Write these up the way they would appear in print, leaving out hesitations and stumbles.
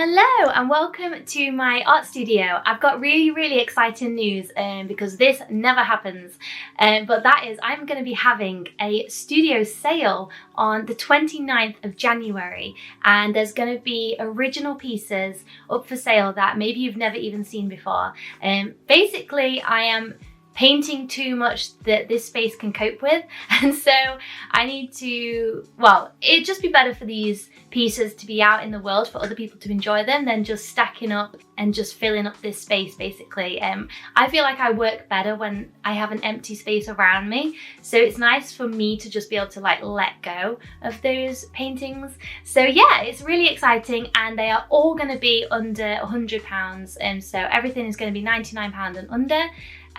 Hello and welcome to my art studio. I've got really exciting news because this never happens, but that is I'm going to be having a studio sale on the 29th of January, and there's going to be original pieces up for sale that maybe you've never even seen before. Basically I am painting too much that this space can cope with, and so I need to, well, it'd just be better for these pieces to be out in the world for other people to enjoy them than just stacking up and just filling up this space basically. I feel like I work better when I have an empty space around me, so it's nice for me to just be able to like let go of those paintings. So yeah, it's really exciting, and they are all going to be under £100, and so everything is going to be £99 and under.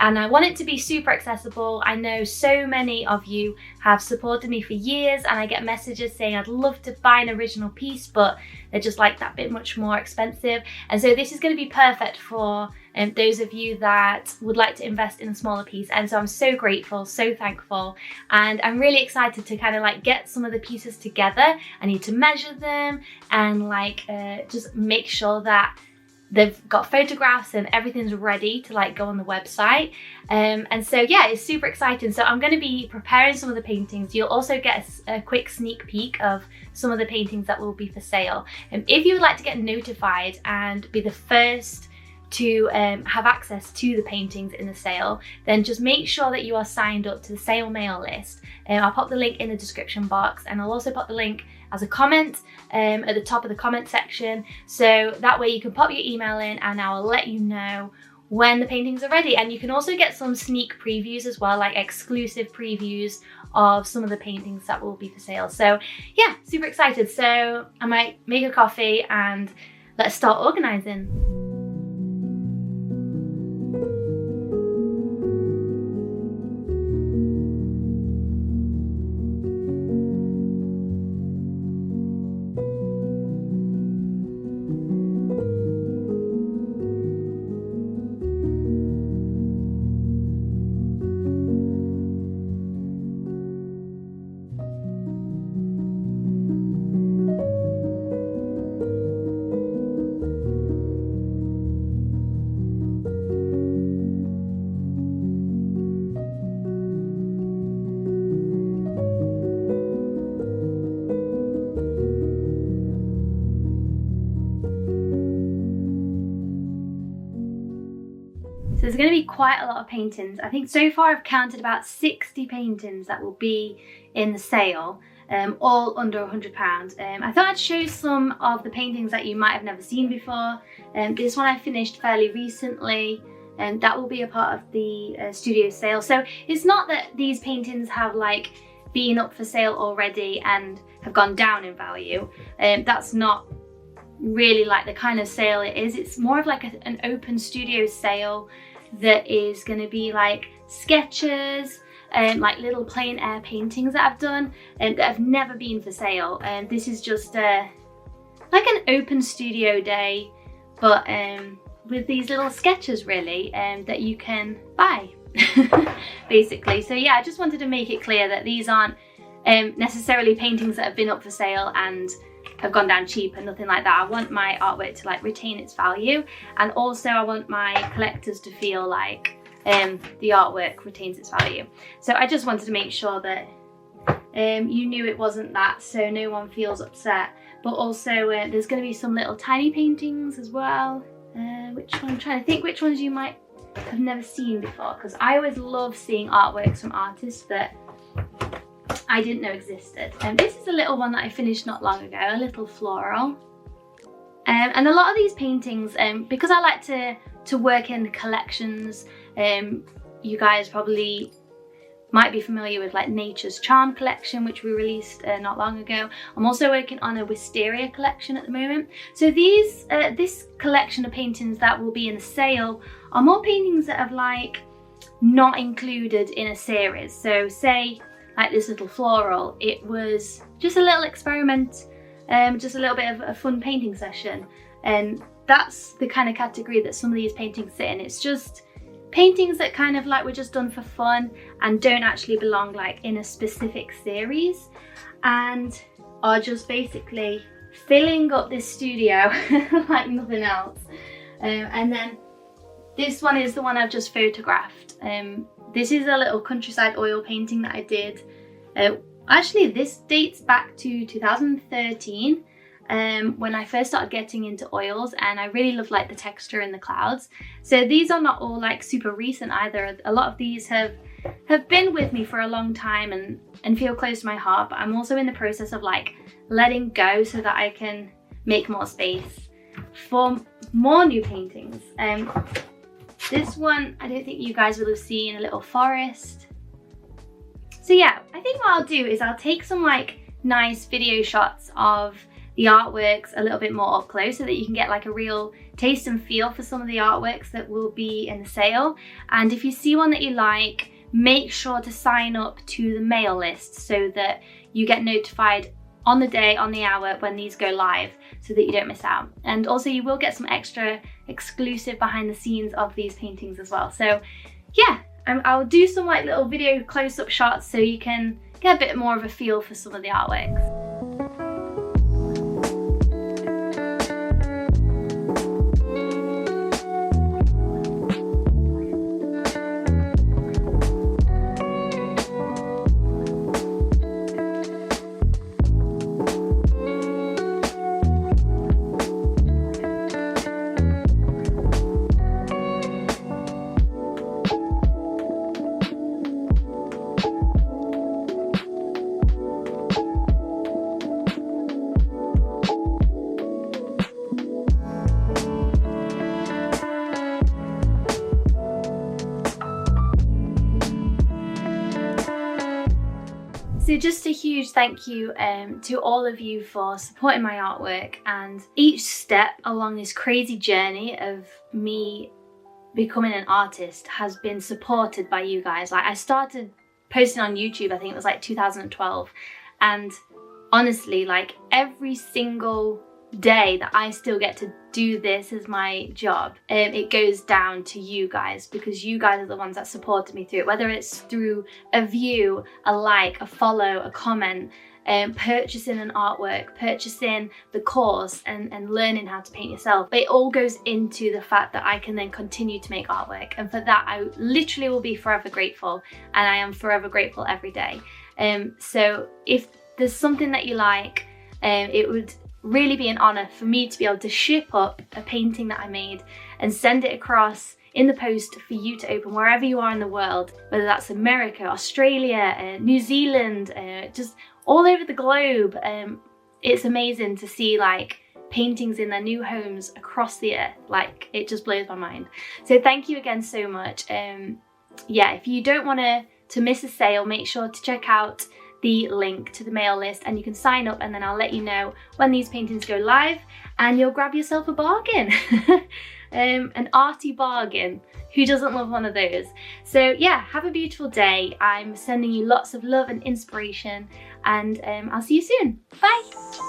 And I want it to be super accessible. I know so many of you have supported me for years, and I get messages saying I'd love to buy an original piece, but they're just like that bit much more expensive. And so this is going to be perfect for those of you that would like to invest in a smaller piece. And so I'm so grateful, so thankful, and I'm really excited to kind of like get some of the pieces together. I need to measure them and like just make sure that they've got photographs and everything's ready to like go on the website. And so yeah, it's super exciting. So I'm going to be preparing some of the paintings. You'll also get a quick sneak peek of some of the paintings that will be for sale. If you would like to get notified and be the first to have access to the paintings in the sale, then just make sure that you are signed up to the sale mail list. I'll pop the link in the description box, and I'll also pop the link as a comment at the top of the comment section, so that way you can pop your email in and I will let you know when the paintings are ready. And you can also get some sneak previews as well, like exclusive previews of some of the paintings that will be for sale. So yeah, super excited. So I might make a coffee and let's start organising. So there's going to be quite a lot of paintings. I think so far I've counted about 60 paintings that will be in the sale, all under £100. I thought I'd show some of the paintings that you might have never seen before. This one I finished fairly recently, and that will be a part of the studio sale. So it's not that these paintings have like been up for sale already and have gone down in value. That's not really like the kind of sale it is. It's more of like an open studio sale that is going to be like sketches and like little plein air paintings that I've done and that have never been for sale. And this is just like an open studio day, but with these little sketches really that you can buy basically. So yeah, I just wanted to make it clear that these aren't necessarily paintings that have been up for sale and have gone down cheap and nothing like that. I want my artwork to like retain its value, and also I want my collectors to feel like the artwork retains its value. So I just wanted to make sure that you knew it wasn't that, so no one feels upset. But also there's going to be some little tiny paintings as well. Which one? I'm trying to think which ones you might have never seen before, because I always love seeing artworks from artists that I didn't know existed. And this is a little one that I finished not long ago, a little floral. And a lot of these paintings, because I like to work in collections, you guys probably might be familiar with like Nature's Charm collection, which we released not long ago. I'm also working on a wisteria collection at the moment. So these this collection of paintings that will be in the sale are more paintings that have like not included in a series. So say like this little floral, it was just a little experiment, just a little bit of a fun painting session, and that's the kind of category that some of these paintings sit in. It's just paintings that kind of like were just done for fun and don't actually belong like in a specific series, and are just basically filling up this studio like nothing else. And then this one is the one I've just photographed. This is a little countryside oil painting that I did. Actually, this dates back to 2013. When I first started getting into oils, and I really love like the texture in the clouds. So these are not all like super recent either. A lot of these have been with me for a long time and feel close to my heart, but I'm also in the process of like letting go so that I can make more space for more new paintings. This one, I don't think you guys will have seen, a little forest. So yeah, I think what I'll do is I'll take some like nice video shots of the artworks a little bit more up close so that you can get like a real taste and feel for some of the artworks that will be in the sale. And if you see one that you like, make sure to sign up to the mail list so that you get notified on the day, on the hour when these go live, so that you don't miss out. And also you will get some extra exclusive behind the scenes of these paintings as well. So yeah, I'll do some like little video close-up shots so you can get a bit more of a feel for some of the artworks. So just a huge thank you to all of you for supporting my artwork, and each step along this crazy journey of me becoming an artist has been supported by you guys. Like, I started posting on YouTube, I think it was like 2012, and honestly, like every single day that I still get to do this as my job, it goes down to you guys, because you guys are the ones that supported me through it, whether it's through a view, a like, a follow, a comment, purchasing an artwork, purchasing the course and learning how to paint yourself. It all goes into the fact that I can then continue to make artwork, and for that I literally will be forever grateful, and I am forever grateful every day. So if there's something that you like, it would really be an honor for me to be able to ship up a painting that I made and send it across in the post for you to open wherever you are in the world, whether that's America, Australia, New Zealand, just all over the globe. It's amazing to see like paintings in their new homes across the earth. Like, it just blows my mind. So thank you again so much. Yeah, if you don't want to miss a sale, make sure to check out the link to the mail list and you can sign up, and then I'll let you know when these paintings go live and you'll grab yourself a bargain. An arty bargain. Who doesn't love one of those? So yeah, have a beautiful day. I'm sending you lots of love and inspiration, and I'll see you soon. Bye.